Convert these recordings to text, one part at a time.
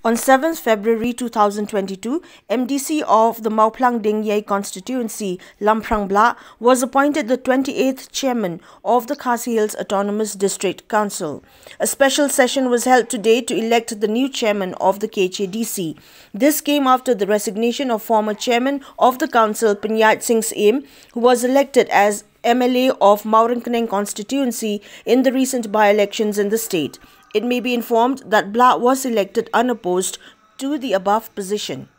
On 7th February 2022, MDC of the MAWPHLANG DIENGIEI constituency, Lamphrang was appointed the 28th chairman of the Khasi Hills Autonomous District Council. A special session was held today to elect the new chairman of the KHASI. This came after the resignation of former chairman of the council, Panyat Singh Aim, who was elected as MLA of MAWPHLANG constituency in the recent by-elections in the state. It may be informed that Bla was elected unopposed to the above position.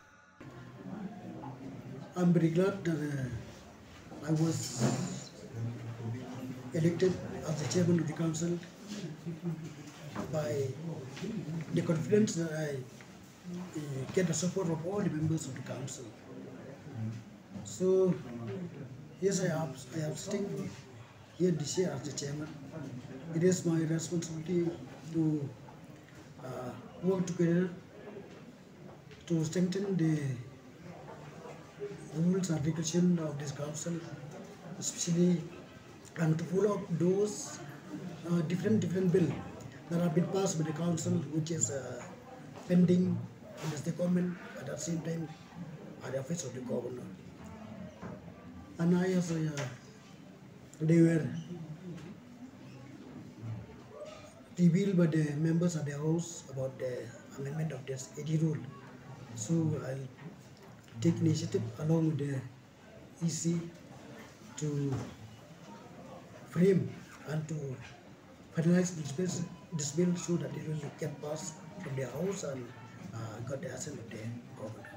I'm very glad that I was elected as the chairman of the council by the confidence that I get the support of all the members of the council. So, yes, I am sitting here this year as the chairman. It is my responsibility to work together to strengthen the rules and regulation of this council, especially and to follow up those different bills that have been passed by the council, which is pending in the state government at the same time at the office of the governor. And I also, they were revealed by the members of the House about the amendment of this 80 rule. So I'll take initiative along with the EC to frame and to finalize this bill so that it will get passed from the House and got the assent of the government.